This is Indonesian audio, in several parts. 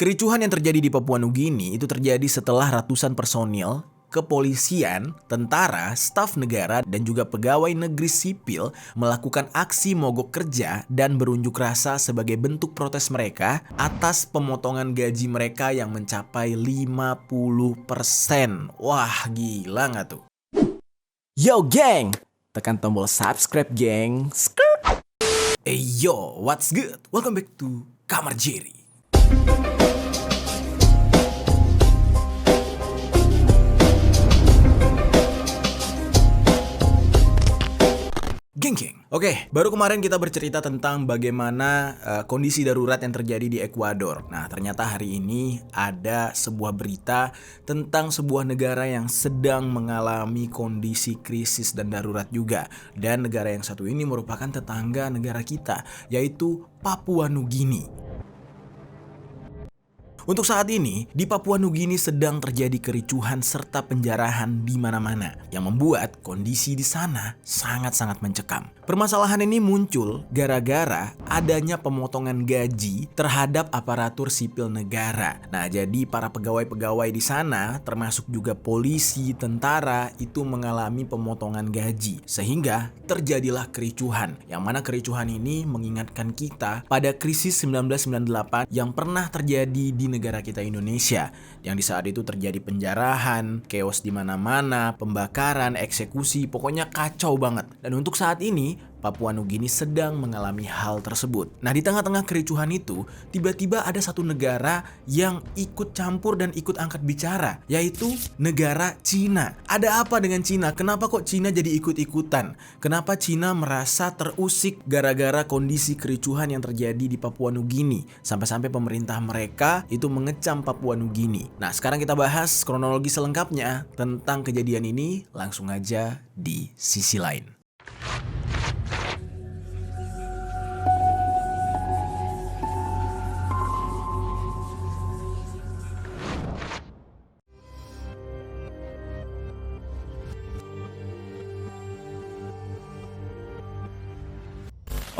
Kericuhan yang terjadi di Papua Nugini itu terjadi setelah ratusan personil, kepolisian, tentara, staf negara, dan juga pegawai negeri sipil melakukan aksi mogok kerja dan berunjuk rasa sebagai bentuk protes mereka atas pemotongan gaji mereka yang mencapai 50%. Wah, gila nggak tuh? Yo geng, tekan tombol subscribe geng. Hey yo, what's good? Welcome back to Kamar Jerry. Geng. Oke, baru kemarin kita bercerita tentang bagaimana kondisi darurat yang terjadi di Ekuador. Nah, ternyata hari ini ada sebuah berita tentang sebuah negara yang sedang mengalami kondisi krisis dan darurat juga. Dan negara yang satu ini merupakan tetangga negara kita, yaitu Papua Nugini. Untuk saat ini, di Papua Nugini sedang terjadi kericuhan serta penjarahan di mana-mana yang membuat kondisi di sana sangat-sangat mencekam. Permasalahan ini muncul gara-gara adanya pemotongan gaji terhadap aparatur sipil negara. Nah, jadi para pegawai-pegawai di sana, termasuk juga polisi, tentara, itu mengalami pemotongan gaji. Sehingga terjadilah kericuhan, yang mana kericuhan ini mengingatkan kita pada krisis 1998 yang pernah terjadi di negara kita Indonesia, yang di saat itu terjadi penjarahan, chaos di mana-mana, pembakaran, eksekusi, pokoknya kacau banget. Dan untuk saat ini Papua Nugini sedang mengalami hal tersebut. Nah, di tengah-tengah kericuhan itu, tiba-tiba ada satu negara yang ikut campur dan ikut angkat bicara, yaitu negara Cina. Ada apa dengan Cina? Kenapa kok Cina jadi ikut-ikutan? Kenapa Cina merasa terusik gara-gara kondisi kericuhan yang terjadi di Papua Nugini? Sampai-sampai pemerintah mereka itu mengecam Papua Nugini. Nah, sekarang kita bahas kronologi selengkapnya tentang kejadian ini, langsung aja di sisi lain.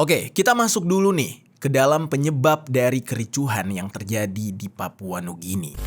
Oke, kita masuk dulu nih ke dalam penyebab dari kericuhan yang terjadi di Papua Nugini.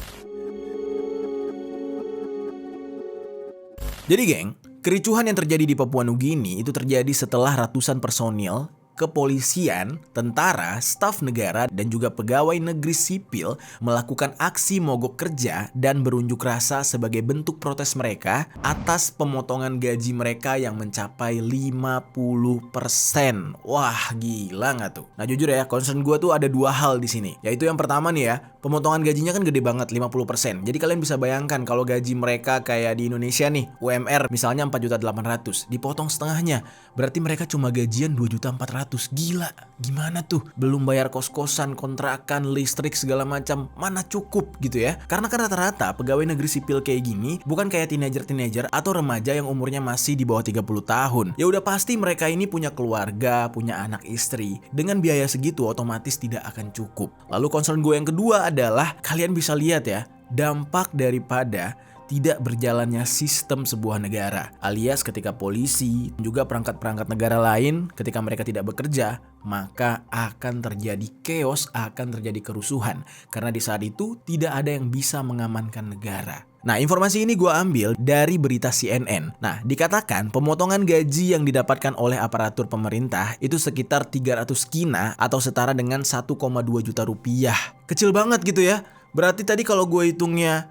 Jadi geng, kericuhan yang terjadi di Papua Nugini itu terjadi setelah ratusan personil, kepolisian, tentara, staf negara, dan juga pegawai negeri sipil melakukan aksi mogok kerja dan berunjuk rasa sebagai bentuk protes mereka atas pemotongan gaji mereka yang mencapai 50%. Wah, gila nggak tuh? Nah, jujur ya, concern gue tuh ada dua hal di sini. Yaitu yang pertama nih ya, pemotongan gajinya kan gede banget, 50%. Jadi kalian bisa bayangkan kalau gaji mereka kayak di Indonesia nih, UMR misalnya 4.800.000, dipotong setengahnya. Berarti mereka cuma gajian 2.400.000. Gila, gimana tuh? Belum bayar kos-kosan, kontrakan, listrik segala macam, mana cukup gitu ya? Karena kan rata-rata pegawai negeri sipil kayak gini bukan kayak teenager atau remaja yang umurnya masih di bawah 30 tahun. Ya udah pasti mereka ini punya keluarga, punya anak istri. Dengan biaya segitu otomatis tidak akan cukup. Lalu concern gue yang kedua adalah kalian bisa lihat ya, dampak daripada tidak berjalannya sistem sebuah negara, alias ketika polisi juga perangkat-perangkat negara lain ketika mereka tidak bekerja, maka akan terjadi chaos, akan terjadi kerusuhan, karena di saat itu tidak ada yang bisa mengamankan negara. Nah, informasi ini gue ambil dari berita CNN. Nah, dikatakan pemotongan gaji yang didapatkan oleh aparatur pemerintah itu sekitar 300 kina atau setara dengan 1,2 juta rupiah. Kecil banget gitu ya. Berarti tadi kalau gue hitungnya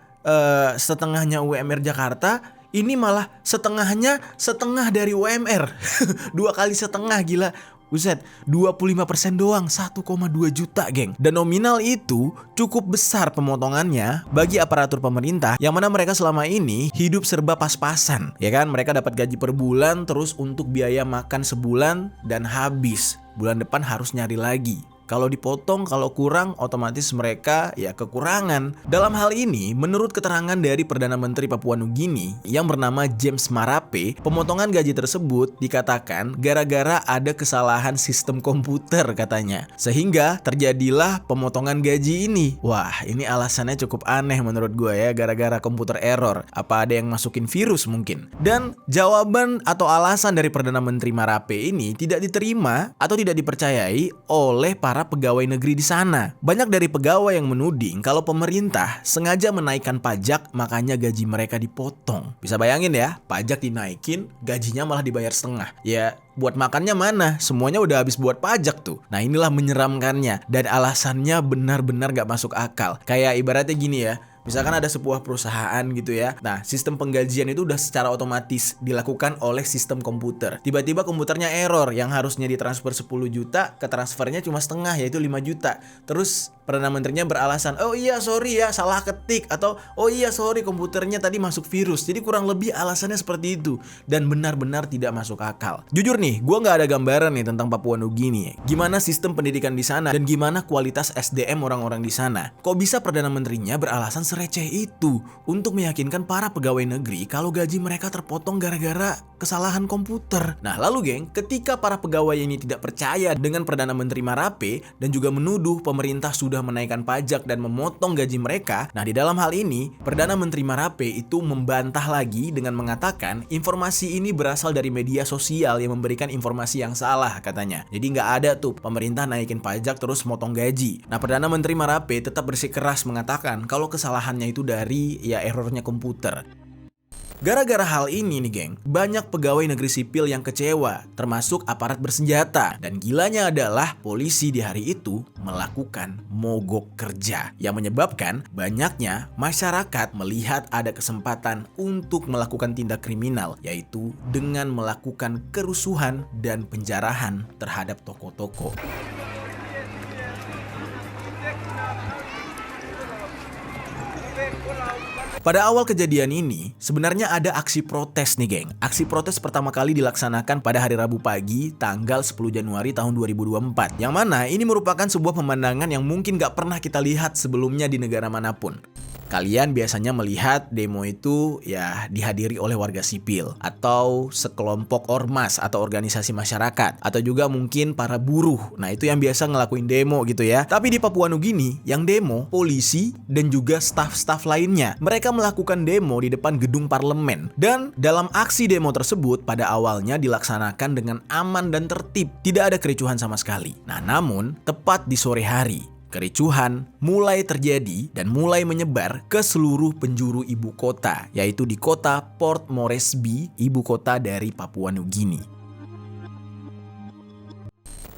setengahnya UMR Jakarta, ini malah setengah dari UMR. 2 kali setengah, gila. Buset, 25% doang, 1,2 juta geng. Dan nominal itu cukup besar pemotongannya bagi aparatur pemerintah yang mana mereka selama ini hidup serba pas-pasan. Ya kan, mereka dapat gaji per bulan, terus untuk biaya makan sebulan dan habis. Bulan depan harus nyari lagi. Kalau dipotong, kalau kurang, otomatis mereka ya kekurangan. Dalam hal ini, menurut keterangan dari Perdana Menteri Papua Nugini yang bernama James Marape, pemotongan gaji tersebut dikatakan gara-gara ada kesalahan sistem komputer katanya. Sehingga terjadilah pemotongan gaji ini. Wah, ini alasannya cukup aneh menurut gue ya, gara-gara komputer error. Apa ada yang masukin virus mungkin? Dan jawaban atau alasan dari Perdana Menteri Marape ini tidak diterima atau tidak dipercayai oleh para para pegawai negeri di sana. Banyak dari pegawai yang menuding kalau pemerintah sengaja menaikkan pajak makanya gaji mereka dipotong. Bisa bayangin ya, pajak dinaikin, gajinya malah dibayar setengah. Ya, buat makannya mana? Semuanya udah habis buat pajak tuh. Nah, inilah menyeramkannya dan alasannya benar-benar gak masuk akal. Kayak ibaratnya gini ya, misalkan ada sebuah perusahaan gitu ya. Nah, sistem penggajian itu udah secara otomatis dilakukan oleh sistem komputer. Tiba-tiba komputernya error, yang harusnya ditransfer 10 juta, ke transfernya cuma setengah, yaitu 5 juta. Terus Perdana Menterinya beralasan, oh iya sorry ya salah ketik, atau oh iya sorry komputernya tadi masuk virus. Jadi kurang lebih alasannya seperti itu, dan benar-benar tidak masuk akal. Jujur nih, gue nggak ada gambaran nih tentang Papua Nugini. Gimana sistem pendidikan di sana dan gimana kualitas SDM orang-orang di sana. Kok bisa Perdana Menterinya beralasan sereceh itu untuk meyakinkan para pegawai negeri kalau gaji mereka terpotong gara-gara kesalahan komputer. Nah lalu geng, ketika para pegawai ini tidak percaya dengan Perdana Menteri Marape dan juga menuduh pemerintah sudah menaikkan pajak dan memotong gaji mereka, nah di dalam hal ini Perdana Menteri Marape itu membantah lagi dengan mengatakan informasi ini berasal dari media sosial yang memberikan informasi yang salah katanya. Jadi nggak ada tuh pemerintah naikin pajak terus motong gaji. Nah Perdana Menteri Marape tetap bersikeras mengatakan kalau kesalahannya itu dari errornya komputer. Gara-gara hal ini nih geng, banyak pegawai negeri sipil yang kecewa, termasuk aparat bersenjata. Dan gilanya adalah polisi di hari itu melakukan mogok kerja, yang menyebabkan banyaknya masyarakat melihat ada kesempatan untuk melakukan tindak kriminal, yaitu dengan melakukan kerusuhan dan penjarahan terhadap toko-toko. Pada awal kejadian ini, sebenarnya ada aksi protes nih geng. Aksi protes pertama kali dilaksanakan pada hari Rabu pagi, tanggal 10 Januari tahun 2024. Yang mana ini merupakan sebuah pemandangan yang mungkin gak pernah kita lihat sebelumnya di negara manapun. Kalian biasanya melihat demo itu ya dihadiri oleh warga sipil atau sekelompok ormas atau organisasi masyarakat atau juga mungkin para buruh. Nah itu yang biasa ngelakuin demo gitu ya. Tapi di Papua Nugini yang demo polisi dan juga staf-staf lainnya. Mereka melakukan demo di depan gedung parlemen. Dan dalam aksi demo tersebut pada awalnya dilaksanakan dengan aman dan tertib. Tidak ada kericuhan sama sekali. Nah namun tepat di sore hari, kericuhan mulai terjadi dan mulai menyebar ke seluruh penjuru ibu kota, yaitu di kota Port Moresby, ibu kota dari Papua Nugini.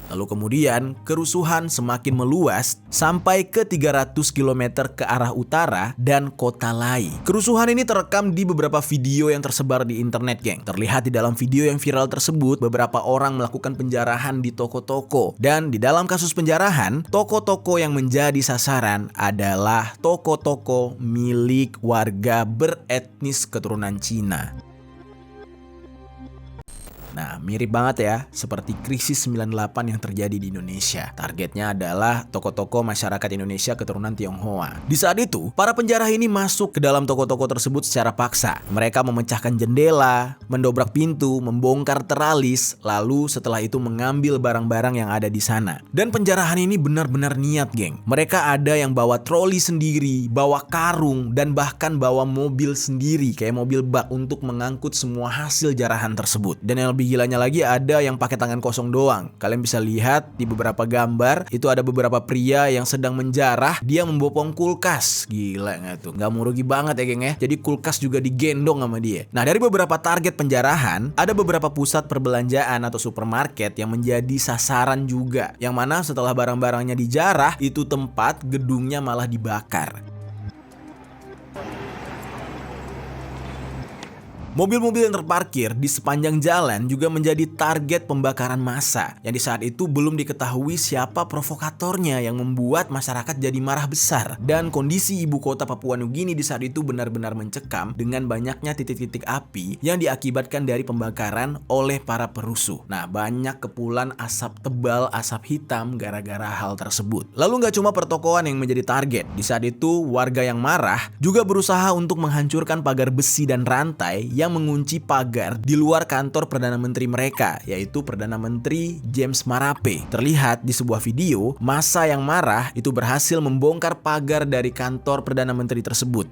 Lalu kemudian kerusuhan semakin meluas sampai ke 300 km ke arah utara dan kota Lae. Kerusuhan ini terekam di beberapa video yang tersebar di internet geng. Terlihat di dalam video yang viral tersebut beberapa orang melakukan penjarahan di toko-toko. Dan di dalam kasus penjarahan, toko-toko yang menjadi sasaran adalah toko-toko milik warga beretnis keturunan Cina. Nah, mirip banget ya, seperti krisis 98 yang terjadi di Indonesia. Targetnya adalah toko-toko masyarakat Indonesia keturunan Tionghoa. Di saat itu, para penjara ini masuk ke dalam toko-toko tersebut secara paksa. Mereka memecahkan jendela, mendobrak pintu, membongkar teralis, lalu setelah itu mengambil barang-barang yang ada di sana. Dan penjarahan ini benar-benar niat, geng. Mereka ada yang bawa troli sendiri, bawa karung, dan bahkan bawa mobil sendiri, kayak mobil bak untuk mengangkut semua hasil jarahan tersebut. Dan yang lebih gilanya lagi ada yang pakai tangan kosong doang. Kalian bisa lihat di beberapa gambar itu ada beberapa pria yang sedang menjarah, dia membopong kulkas. Gila nggak tuh? Nggak mau rugi banget ya geng ya. Jadi kulkas juga digendong sama dia. Nah dari beberapa target penjarahan ada beberapa pusat perbelanjaan atau supermarket yang menjadi sasaran juga. Yang mana setelah barang-barangnya dijarah itu tempat gedungnya malah dibakar. Mobil-mobil yang terparkir di sepanjang jalan juga menjadi target pembakaran massa yang di saat itu belum diketahui siapa provokatornya yang membuat masyarakat jadi marah besar. Dan kondisi ibu kota Papua Nugini di saat itu benar-benar mencekam dengan banyaknya titik-titik api yang diakibatkan dari pembakaran oleh para perusuh. Nah banyak kepulan asap tebal, asap hitam gara-gara hal tersebut. Lalu nggak cuma pertokoan yang menjadi target. Di saat itu warga yang marah juga berusaha untuk menghancurkan pagar besi dan rantai yang mengunci pagar di luar kantor Perdana Menteri mereka, yaitu Perdana Menteri James Marape. Terlihat di sebuah video, massa yang marah itu berhasil membongkar pagar dari kantor Perdana Menteri tersebut.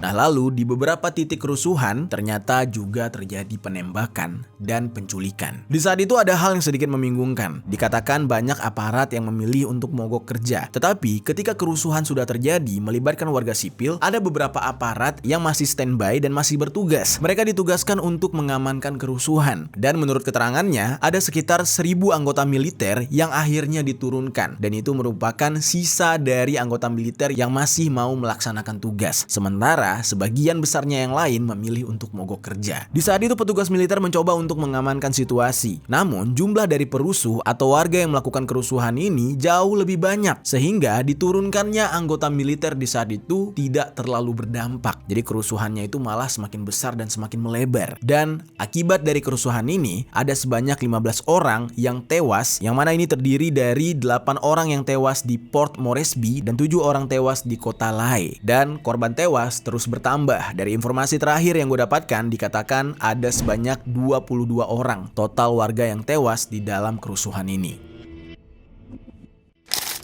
Nah lalu di beberapa titik kerusuhan ternyata juga terjadi penembakan dan penculikan. Di saat itu ada hal yang sedikit membingungkan. Dikatakan banyak aparat yang memilih untuk mogok kerja. Tetapi ketika kerusuhan sudah terjadi melibatkan warga sipil, ada beberapa aparat yang masih standby dan masih bertugas. Mereka ditugaskan untuk mengamankan kerusuhan. Dan menurut keterangannya ada sekitar 1.000 anggota militer yang akhirnya diturunkan. Dan itu merupakan sisa dari anggota militer yang masih mau melaksanakan tugas. Sementara sebagian besarnya yang lain memilih untuk mogok kerja. Di saat itu petugas militer mencoba untuk mengamankan situasi. Namun jumlah dari perusuh atau warga yang melakukan kerusuhan ini jauh lebih banyak. Sehingga diturunkannya anggota militer di saat itu tidak terlalu berdampak. Jadi kerusuhannya itu malah semakin besar dan semakin melebar. Dan akibat dari kerusuhan ini ada sebanyak 15 orang yang tewas, yang mana ini terdiri dari 8 orang yang tewas di Port Moresby dan 7 orang tewas di kota Lae. Dan korban tewas terus bertambah. Dari informasi terakhir yang gue dapatkan dikatakan ada sebanyak 22 orang total warga yang tewas di dalam kerusuhan ini.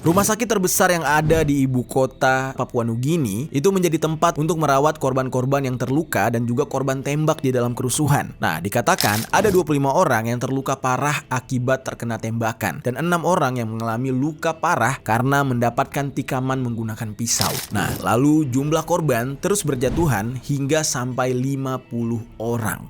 Rumah sakit terbesar yang ada di ibu kota Papua Nugini itu menjadi tempat untuk merawat korban-korban yang terluka dan juga korban tembak di dalam kerusuhan. Nah, dikatakan ada 25 orang yang terluka parah akibat terkena tembakan dan 6 orang yang mengalami luka parah karena mendapatkan tikaman menggunakan pisau. Nah, lalu jumlah korban terus berjatuhan hingga sampai 50 orang.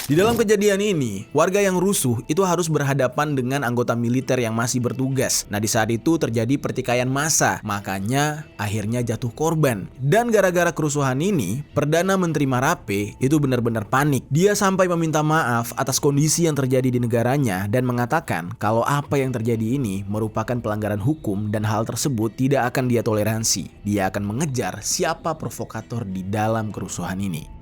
Di dalam kejadian ini, warga yang rusuh itu harus berhadapan dengan anggota militer yang masih bertugas. Nah, di saat itu terjadi pertikaian massa, makanya akhirnya jatuh korban. Dan gara-gara kerusuhan ini, Perdana Menteri Marape itu benar-benar panik. Dia sampai meminta maaf atas kondisi yang terjadi di negaranya dan mengatakan kalau apa yang terjadi ini merupakan pelanggaran hukum dan hal tersebut tidak akan dia toleransi. Dia akan mengejar siapa provokator di dalam kerusuhan ini.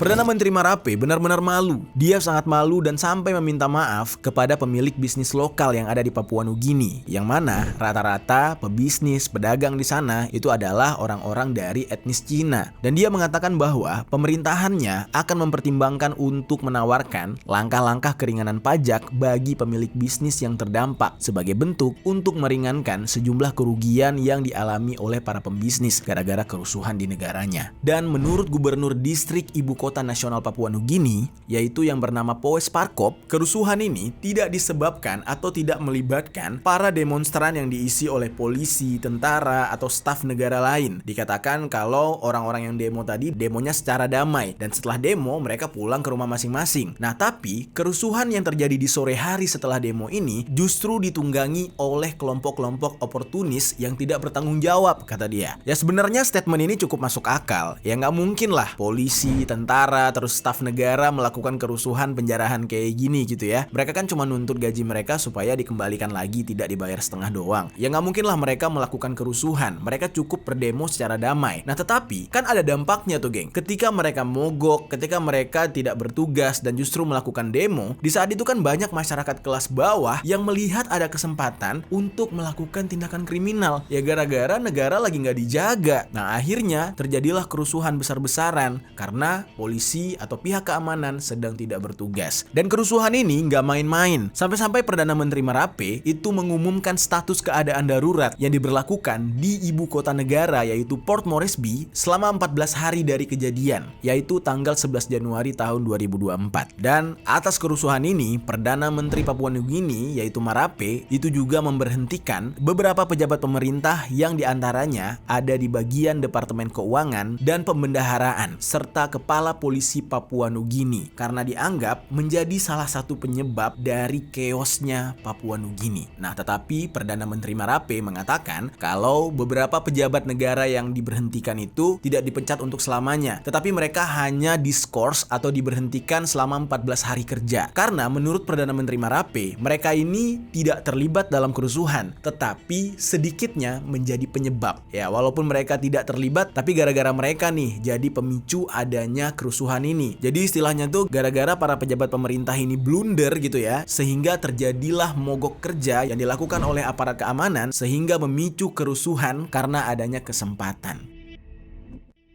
Perdana Menteri Marape benar-benar malu. Dia sangat malu dan sampai meminta maaf kepada pemilik bisnis lokal yang ada di Papua Nugini, yang mana rata-rata pebisnis, pedagang di sana itu adalah orang-orang dari etnis Cina. Dan dia mengatakan bahwa pemerintahannya akan mempertimbangkan untuk menawarkan langkah-langkah keringanan pajak bagi pemilik bisnis yang terdampak sebagai bentuk untuk meringankan sejumlah kerugian yang dialami oleh para pembisnis gara-gara kerusuhan di negaranya. Dan menurut Gubernur Distrik Ibu Kota Nasional Papua Nugini, yaitu yang bernama Poes Parkop, kerusuhan ini tidak disebabkan atau tidak melibatkan para demonstran yang diisi oleh polisi, tentara, atau staf negara lain. Dikatakan kalau orang-orang yang demo tadi demonya secara damai dan setelah demo mereka pulang ke rumah masing-masing. Nah, tapi kerusuhan yang terjadi di sore hari setelah demo ini justru ditunggangi oleh kelompok-kelompok oportunis yang tidak bertanggung jawab, kata dia. Ya sebenarnya statement ini cukup masuk akal. Ya nggak mungkin lah polisi, tentara, terus staf negara melakukan kerusuhan penjarahan kayak gini gitu ya. Mereka kan cuma nuntut gaji mereka supaya dikembalikan lagi, tidak dibayar setengah doang. Ya nggak mungkin lah mereka melakukan kerusuhan. Mereka cukup berdemo secara damai. Nah tetapi kan ada dampaknya tuh geng. Ketika mereka mogok, ketika mereka tidak bertugas dan justru melakukan demo, di saat itu kan banyak masyarakat kelas bawah yang melihat ada kesempatan untuk melakukan tindakan kriminal. Ya gara-gara negara lagi nggak dijaga. Nah akhirnya terjadilah kerusuhan besar-besaran karena polisi atau pihak keamanan sedang tidak bertugas. Dan kerusuhan ini nggak main-main. Sampai-sampai Perdana Menteri Marape itu mengumumkan status keadaan darurat yang diberlakukan di ibu kota negara yaitu Port Moresby selama 14 hari dari kejadian, yaitu tanggal 11 Januari tahun 2024. Dan atas kerusuhan ini, Perdana Menteri Papua Nugini yaitu Marape itu juga memberhentikan beberapa pejabat pemerintah yang diantaranya ada di bagian Departemen Keuangan dan Pembendaharaan serta Kepala Polisi Papua Nugini karena dianggap menjadi salah satu penyebab dari keosnya Papua Nugini. Nah, tetapi Perdana Menteri Marape mengatakan kalau beberapa pejabat negara yang diberhentikan itu tidak dipecat untuk selamanya, tetapi mereka hanya diskors atau diberhentikan selama 14 hari kerja. Karena menurut Perdana Menteri Marape, mereka ini tidak terlibat dalam kerusuhan, tetapi sedikitnya menjadi penyebab. Ya, walaupun mereka tidak terlibat, tapi gara-gara mereka nih jadi pemicu adanya kerusuhan ini. Jadi istilahnya tuh gara-gara para pejabat pemerintah ini blunder gitu ya, sehingga terjadilah mogok kerja yang dilakukan oleh aparat keamanan sehingga memicu kerusuhan karena adanya kesempatan.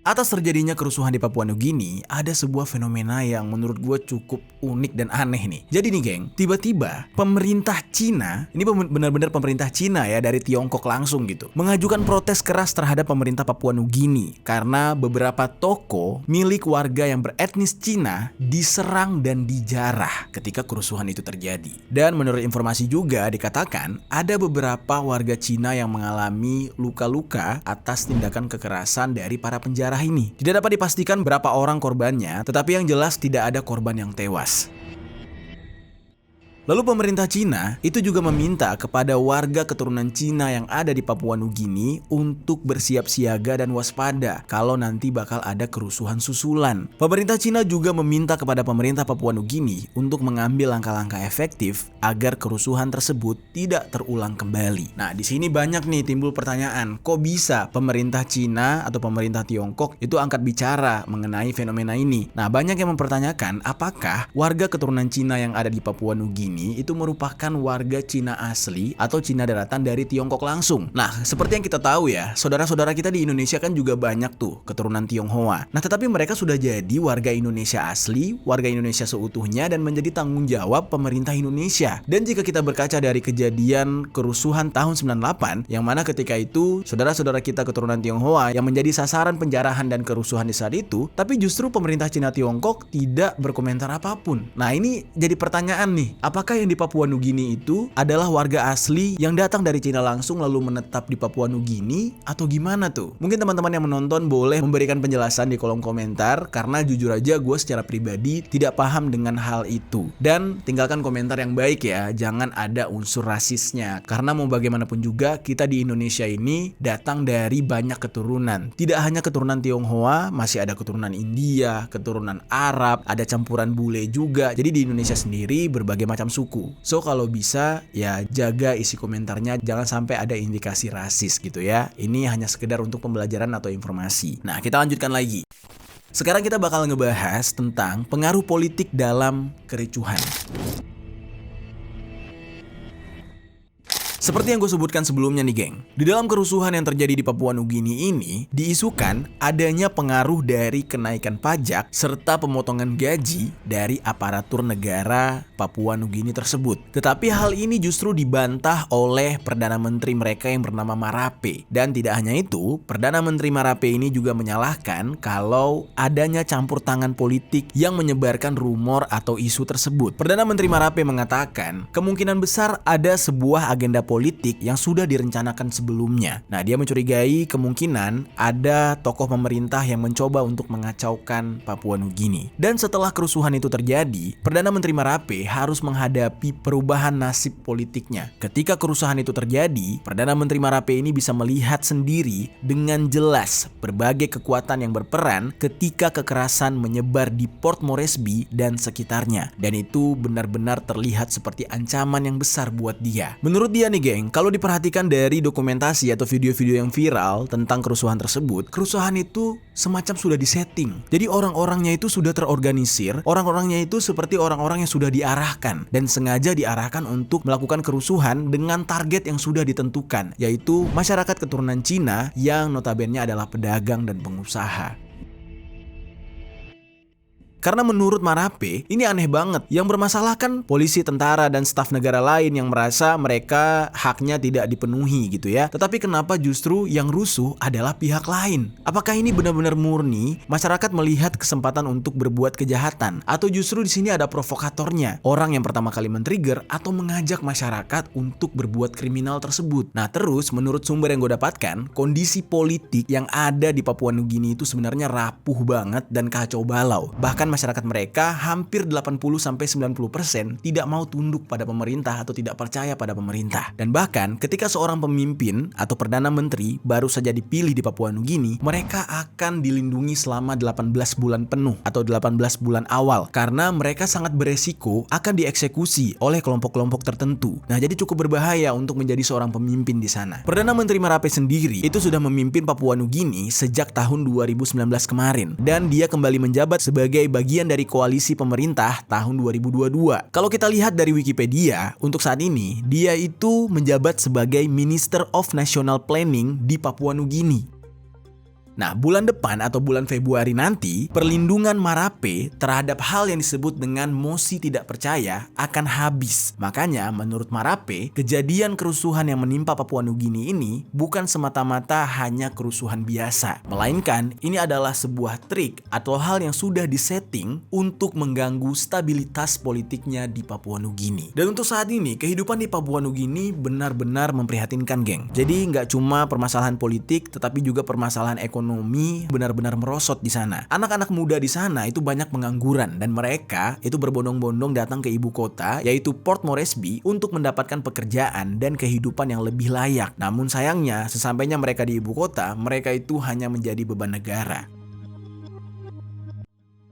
Atas terjadinya kerusuhan di Papua Nugini, ada sebuah fenomena yang menurut gue cukup unik dan aneh nih. Jadi nih geng, tiba-tiba pemerintah Cina, ini benar-benar pemerintah Cina ya, dari Tiongkok langsung gitu, mengajukan protes keras terhadap pemerintah Papua Nugini karena beberapa toko milik warga yang beretnis Cina diserang dan dijarah ketika kerusuhan itu terjadi. Dan menurut informasi juga dikatakan ada beberapa warga Cina yang mengalami luka-luka atas tindakan kekerasan dari para penjara ini. Tidak dapat dipastikan berapa orang korbannya, tetapi yang jelas tidak ada korban yang tewas. Lalu pemerintah Cina itu juga meminta kepada warga keturunan Cina yang ada di Papua Nugini untuk bersiap siaga dan waspada kalau nanti bakal ada kerusuhan susulan. Pemerintah Cina juga meminta kepada pemerintah Papua Nugini untuk mengambil langkah-langkah efektif agar kerusuhan tersebut tidak terulang kembali. Nah, di sini banyak nih timbul pertanyaan, kok bisa pemerintah Cina atau pemerintah Tiongkok itu angkat bicara mengenai fenomena ini? Nah, banyak yang mempertanyakan apakah warga keturunan Cina yang ada di Papua Nugini itu merupakan warga Cina asli atau Cina daratan dari Tiongkok langsung. Nah, seperti yang kita tahu ya, saudara-saudara kita di Indonesia kan juga banyak tuh keturunan Tionghoa. Nah, tetapi mereka sudah jadi warga Indonesia asli, warga Indonesia seutuhnya dan menjadi tanggung jawab pemerintah Indonesia. Dan jika kita berkaca dari kejadian kerusuhan tahun 98, yang mana ketika itu saudara-saudara kita keturunan Tionghoa yang menjadi sasaran penjarahan dan kerusuhan di saat itu, tapi justru pemerintah Cina Tiongkok tidak berkomentar apapun. Nah, ini jadi pertanyaan nih, apakah yang di Papua Nugini itu adalah warga asli yang datang dari Cina langsung lalu menetap di Papua Nugini atau gimana tuh? Mungkin teman-teman yang menonton boleh memberikan penjelasan di kolom komentar, karena jujur aja gue secara pribadi tidak paham dengan hal itu. Dan tinggalkan komentar yang baik ya, jangan ada unsur rasisnya, karena mau bagaimanapun juga kita di Indonesia ini datang dari banyak keturunan. Tidak hanya keturunan Tionghoa, masih ada keturunan India, keturunan Arab, ada campuran bule juga. Jadi di Indonesia sendiri berbagai macam suku. So kalau bisa ya jaga isi komentarnya, jangan sampai ada indikasi rasis gitu ya. Ini hanya sekedar untuk pembelajaran atau informasi. Nah, kita lanjutkan lagi. Sekarang kita bakal ngebahas tentang pengaruh politik dalam kericuhan. Seperti yang gue sebutkan sebelumnya nih geng, di dalam kerusuhan yang terjadi di Papua Nugini ini diisukan adanya pengaruh dari kenaikan pajak serta pemotongan gaji dari aparatur negara Papua Nugini tersebut. Tetapi hal ini justru dibantah oleh Perdana Menteri mereka yang bernama Marape. Dan tidak hanya itu, Perdana Menteri Marape ini juga menyalahkan kalau adanya campur tangan politik yang menyebarkan rumor atau isu tersebut. Perdana Menteri Marape mengatakan kemungkinan besar ada sebuah agenda politik yang sudah direncanakan sebelumnya. Nah, dia mencurigai kemungkinan ada tokoh pemerintah yang mencoba untuk mengacaukan Papua Nugini. Dan setelah kerusuhan itu terjadi, Perdana Menteri Marape harus menghadapi perubahan nasib politiknya. Ketika kerusuhan itu terjadi, Perdana Menteri Marape ini bisa melihat sendiri dengan jelas berbagai kekuatan yang berperan ketika kekerasan menyebar di Port Moresby dan sekitarnya. Dan itu benar-benar terlihat seperti ancaman yang besar buat dia. Menurut dia nih geng, kalau diperhatikan dari dokumentasi atau video-video yang viral tentang kerusuhan tersebut, kerusuhan itu semacam sudah disetting. Jadi orang-orangnya itu sudah terorganisir, orang-orangnya itu seperti orang-orang yang sudah diarahkan dan sengaja diarahkan untuk melakukan kerusuhan dengan target yang sudah ditentukan, yaitu masyarakat keturunan Cina yang notabene adalah pedagang dan pengusaha. Karena menurut Marape, ini aneh banget. Yang bermasalah kan polisi, tentara, dan staf negara lain yang merasa mereka haknya tidak dipenuhi gitu ya. Tetapi kenapa justru yang rusuh adalah pihak lain? Apakah ini benar-benar murni masyarakat melihat kesempatan untuk berbuat kejahatan? Atau justru di sini ada provokatornya? Orang yang pertama kali men-trigger atau mengajak masyarakat untuk berbuat kriminal tersebut. Nah, terus menurut sumber yang gue dapatkan, kondisi politik yang ada di Papua Nugini itu sebenarnya rapuh banget dan kacau balau. Bahkan masyarakat mereka hampir 80-90% tidak mau tunduk pada pemerintah atau tidak percaya pada pemerintah. Dan bahkan ketika seorang pemimpin atau perdana menteri baru saja dipilih di Papua Nugini, mereka akan dilindungi selama 18 bulan penuh atau 18 bulan awal karena mereka sangat beresiko akan dieksekusi oleh kelompok-kelompok tertentu. Nah, jadi cukup berbahaya untuk menjadi seorang pemimpin di sana. Perdana Menteri Marape sendiri itu sudah memimpin Papua Nugini sejak tahun 2019 kemarin dan dia kembali menjabat sebagai bagian dari koalisi pemerintah tahun 2022. Kalau kita lihat dari Wikipedia, untuk saat ini dia itu menjabat sebagai Minister of National Planning di Papua Nugini. Nah, bulan depan atau bulan Februari nanti, perlindungan Marape terhadap hal yang disebut dengan mosi tidak percaya akan habis. Makanya, menurut Marape, kejadian kerusuhan yang menimpa Papua Nugini ini bukan semata-mata hanya kerusuhan biasa, melainkan ini adalah sebuah trik atau hal yang sudah disetting untuk mengganggu stabilitas politiknya di Papua Nugini. Dan untuk saat ini, kehidupan di Papua Nugini benar-benar memprihatinkan, geng. Jadi, nggak cuma permasalahan politik, tetapi juga permasalahan ekonomi benar-benar merosot di sana. Anak-anak muda di sana itu banyak pengangguran dan mereka itu berbondong-bondong datang ke ibu kota yaitu Port Moresby untuk mendapatkan pekerjaan dan kehidupan yang lebih layak. Namun sayangnya sesampainya mereka di ibu kota, mereka itu hanya menjadi beban negara.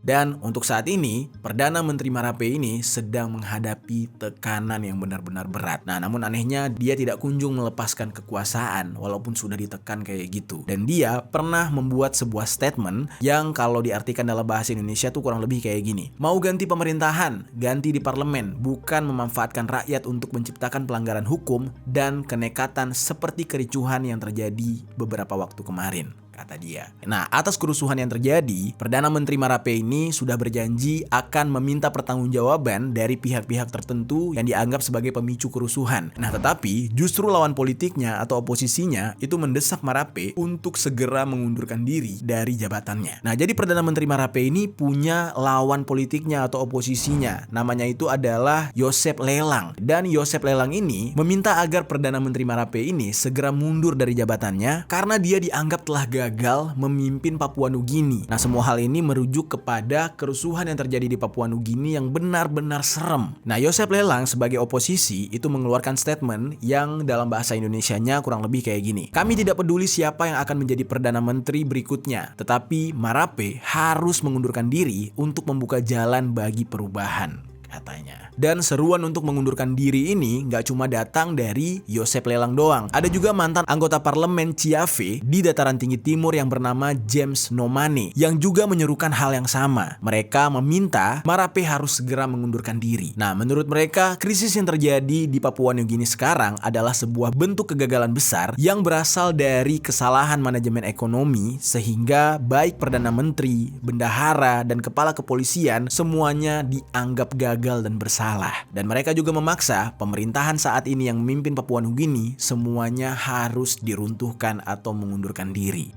Dan untuk saat ini, Perdana Menteri Marape ini sedang menghadapi tekanan yang benar-benar berat. Nah, namun anehnya dia tidak kunjung melepaskan kekuasaan walaupun sudah ditekan kayak gitu. Dan dia pernah membuat sebuah statement yang kalau diartikan dalam bahasa Indonesia tuh kurang lebih kayak gini. Mau ganti pemerintahan, ganti di parlemen, bukan memanfaatkan rakyat untuk menciptakan pelanggaran hukum dan kenekatan seperti kericuhan yang terjadi beberapa waktu kemarin, kata dia. Nah, atas kerusuhan yang terjadi, Perdana Menteri Marape ini sudah berjanji akan meminta pertanggungjawaban dari pihak-pihak tertentu yang dianggap sebagai pemicu kerusuhan. Nah, tetapi justru lawan politiknya atau oposisinya itu mendesak Marape untuk segera mengundurkan diri dari jabatannya. Nah, jadi Perdana Menteri Marape ini punya lawan politiknya atau oposisinya. Namanya itu adalah Joseph Lelang. Dan Joseph Lelang ini meminta agar Perdana Menteri Marape ini segera mundur dari jabatannya karena dia dianggap telah gagal memimpin Papua Nugini. Nah, semua hal ini merujuk kepada kerusuhan yang terjadi di Papua Nugini yang benar-benar serem. Nah, Joseph Lelang sebagai oposisi itu mengeluarkan statement yang dalam bahasa Indonesianya kurang lebih kayak gini. Kami tidak peduli siapa yang akan menjadi Perdana Menteri berikutnya, tetapi Marape harus mengundurkan diri untuk membuka jalan bagi perubahan, katanya. Dan seruan untuk mengundurkan diri ini nggak cuma datang dari Joseph Lelang doang. Ada juga mantan anggota parlemen Chiave di dataran tinggi timur yang bernama James Nomane yang juga menyerukan hal yang sama. Mereka meminta Marape harus segera mengundurkan diri. Nah, menurut mereka, krisis yang terjadi di Papua Nugini sekarang adalah sebuah bentuk kegagalan besar yang berasal dari kesalahan manajemen ekonomi sehingga baik Perdana Menteri, bendahara, dan kepala kepolisian semuanya dianggap gagal dan bersalah. Dan mereka juga memaksa pemerintahan saat ini yang memimpin Papua Nugini semuanya harus diruntuhkan atau mengundurkan diri.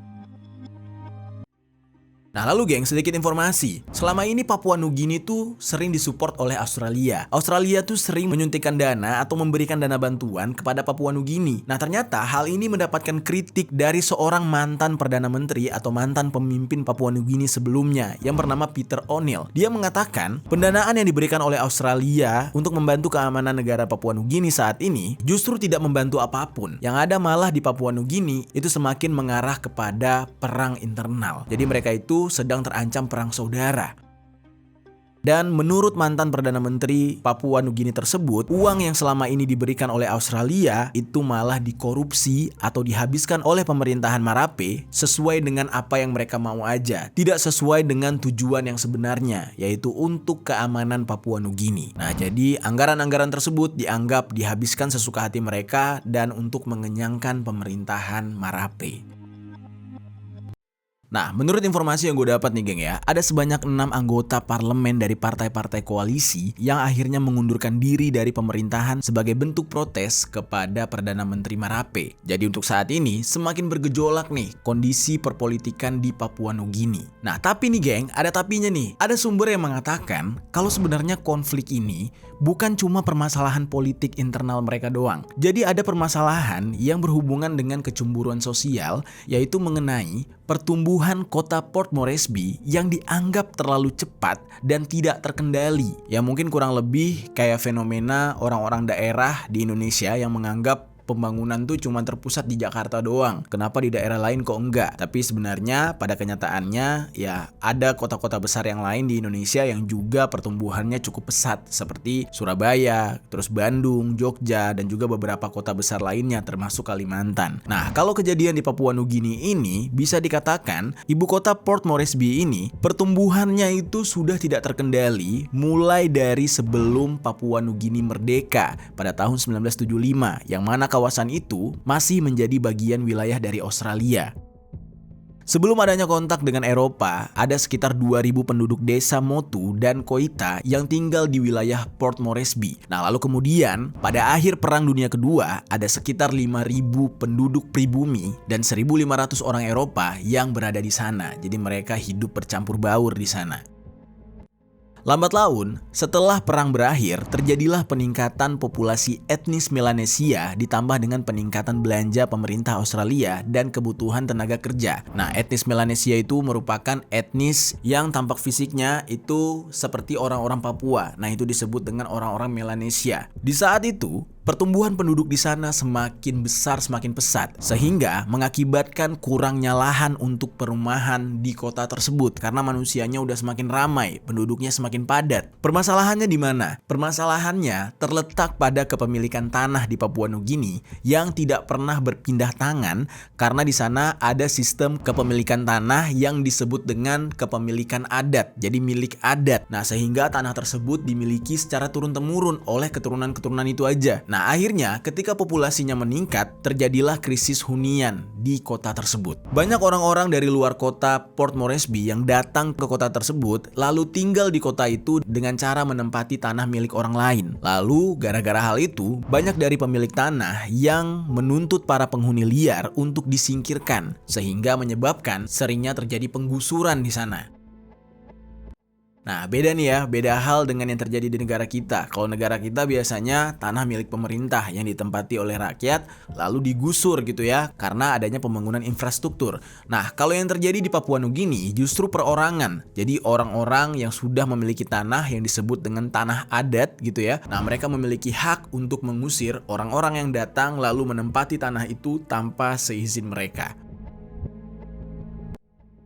Nah, lalu geng, sedikit informasi. Selama ini Papua Nugini tuh sering disupport oleh Australia. Australia tuh sering menyuntikkan dana atau memberikan dana bantuan kepada Papua Nugini. Nah, ternyata hal ini mendapatkan kritik dari seorang mantan Perdana Menteri atau mantan pemimpin Papua Nugini sebelumnya yang bernama Peter O'Neill. Dia mengatakan pendanaan yang diberikan oleh Australia untuk membantu keamanan negara Papua Nugini saat ini justru tidak membantu apapun. Yang ada malah di Papua Nugini itu semakin mengarah kepada perang internal. Jadi mereka itu sedang terancam perang saudara. Dan menurut mantan Perdana Menteri Papua Nugini tersebut, uang yang selama ini diberikan oleh Australia itu malah dikorupsi atau dihabiskan oleh pemerintahan Marape sesuai dengan apa yang mereka mau aja, tidak sesuai dengan tujuan yang sebenarnya, yaitu untuk keamanan Papua Nugini. Nah, jadi anggaran-anggaran tersebut dianggap dihabiskan sesuka hati mereka dan untuk mengenyangkan pemerintahan Marape. Nah, menurut informasi yang gue dapat nih geng ya, ada sebanyak 6 anggota parlemen dari partai-partai koalisi yang akhirnya mengundurkan diri dari pemerintahan sebagai bentuk protes kepada Perdana Menteri Marape. Jadi untuk saat ini semakin bergejolak nih kondisi perpolitikan di Papua Nugini. Nah, tapi nih geng, ada tapinya nih. Ada sumber yang mengatakan kalau sebenarnya konflik ini bukan cuma permasalahan politik internal mereka doang. Jadi ada permasalahan yang berhubungan dengan kecemburuan sosial, yaitu mengenai pertumbuhan kota Port Moresby yang dianggap terlalu cepat dan tidak terkendali. Ya mungkin kurang lebih kayak fenomena orang-orang daerah di Indonesia yang menganggap pembangunan tuh cuma terpusat di Jakarta doang. Kenapa di daerah lain kok enggak? Tapi sebenarnya pada kenyataannya ya ada kota-kota besar yang lain di Indonesia yang juga pertumbuhannya cukup pesat seperti Surabaya, terus Bandung, Jogja, dan juga beberapa kota besar lainnya termasuk Kalimantan. Nah, kalau kejadian di Papua Nugini ini bisa dikatakan ibu kota Port Moresby ini pertumbuhannya itu sudah tidak terkendali mulai dari sebelum Papua Nugini merdeka pada tahun 1975 yang mana kawasan itu masih menjadi bagian wilayah dari Australia. Sebelum adanya kontak dengan Eropa, ada sekitar 2.000 penduduk desa Motu dan Koita yang tinggal di wilayah Port Moresby. Nah, lalu kemudian pada akhir Perang Dunia Kedua, ada sekitar 5.000 penduduk pribumi dan 1.500 orang Eropa yang berada di sana. Jadi mereka hidup bercampur baur di sana. Lambat laun, setelah perang berakhir, terjadilah peningkatan populasi etnis Melanesia ditambah dengan peningkatan belanja pemerintah Australia dan kebutuhan tenaga kerja. Nah, etnis Melanesia itu merupakan etnis yang tampak fisiknya itu seperti orang-orang Papua. Nah, itu disebut dengan orang-orang Melanesia. Di saat itu, pertumbuhan penduduk di sana semakin besar, semakin pesat, sehingga mengakibatkan kurangnya lahan untuk perumahan di kota tersebut karena manusianya udah semakin ramai, penduduknya semakin padat. Permasalahannya di mana? Permasalahannya terletak pada kepemilikan tanah di Papua Nugini yang tidak pernah berpindah tangan karena di sana ada sistem kepemilikan tanah yang disebut dengan kepemilikan adat, jadi milik adat. Nah, sehingga tanah tersebut dimiliki secara turun-temurun oleh keturunan-keturunan itu aja. Nah, akhirnya ketika populasinya meningkat, terjadilah krisis hunian di kota tersebut. Banyak orang-orang dari luar kota Port Moresby yang datang ke kota tersebut lalu tinggal di kota itu dengan cara menempati tanah milik orang lain. Lalu gara-gara hal itu, banyak dari pemilik tanah yang menuntut para penghuni liar untuk disingkirkan, sehingga menyebabkan seringnya terjadi penggusuran di sana. Nah, beda nih ya, beda hal dengan yang terjadi di negara kita. Kalau negara kita biasanya tanah milik pemerintah yang ditempati oleh rakyat lalu digusur gitu ya, karena adanya pembangunan infrastruktur. Nah, kalau yang terjadi di Papua Nugini justru perorangan. Jadi orang-orang yang sudah memiliki tanah yang disebut dengan tanah adat gitu ya. Nah, mereka memiliki hak untuk mengusir orang-orang yang datang lalu menempati tanah itu tanpa seizin mereka.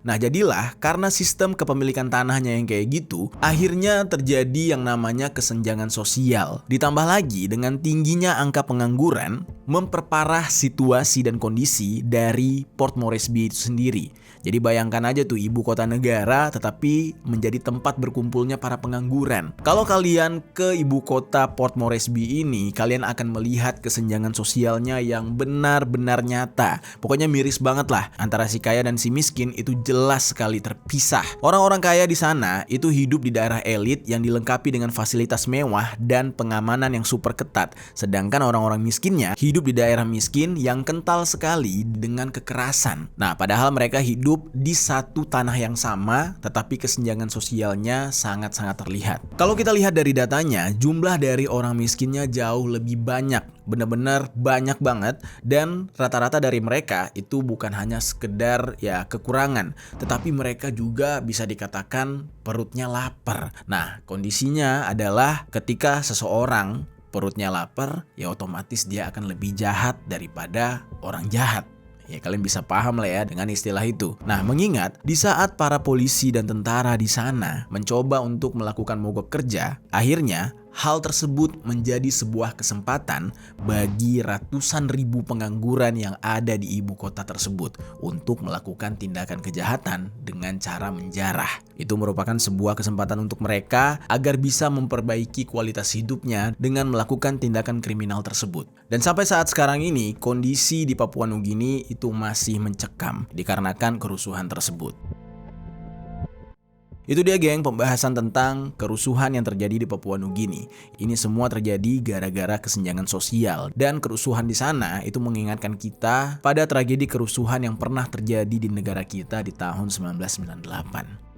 Nah, jadilah karena sistem kepemilikan tanahnya yang kayak gitu, akhirnya terjadi yang namanya kesenjangan sosial. Ditambah lagi dengan tingginya angka pengangguran, memperparah situasi dan kondisi dari Port Moresby itu sendiri. Jadi bayangkan aja tuh, ibu kota negara tetapi menjadi tempat berkumpulnya para pengangguran. Kalau kalian ke ibu kota Port Moresby ini, kalian akan melihat kesenjangan sosialnya yang benar-benar nyata. Pokoknya miris banget lah, antara si kaya dan si miskin itu jelas sekali terpisah. Orang-orang kaya di sana itu hidup di daerah elit yang dilengkapi dengan fasilitas mewah dan pengamanan yang super ketat. Sedangkan orang-orang miskinnya hidup di daerah miskin yang kental sekali dengan kekerasan. Nah, padahal mereka hidup di satu tanah yang sama, tetapi kesenjangan sosialnya sangat-sangat terlihat. Kalau kita lihat dari datanya, jumlah dari orang miskinnya jauh lebih banyak. Benar-benar banyak banget, dan rata-rata dari mereka itu bukan hanya sekedar ya kekurangan, tetapi mereka juga bisa dikatakan perutnya lapar. Nah, kondisinya adalah ketika seseorang perutnya lapar, ya otomatis dia akan lebih jahat daripada orang jahat. Ya, kalian bisa paham lah ya dengan istilah itu. Nah, mengingat di saat para polisi dan tentara di sana mencoba untuk melakukan mogok kerja, akhirnya hal tersebut menjadi sebuah kesempatan bagi ratusan ribu pengangguran yang ada di ibu kota tersebut untuk melakukan tindakan kejahatan dengan cara menjarah. Itu merupakan sebuah kesempatan untuk mereka agar bisa memperbaiki kualitas hidupnya dengan melakukan tindakan kriminal tersebut. Dan sampai saat sekarang ini, kondisi di Papua Nugini itu masih mencekam dikarenakan kerusuhan tersebut. Itu dia geng, pembahasan tentang kerusuhan yang terjadi di Papua Nugini. Ini semua terjadi gara-gara kesenjangan sosial, dan kerusuhan di sana itu mengingatkan kita pada tragedi kerusuhan yang pernah terjadi di negara kita di tahun 1998.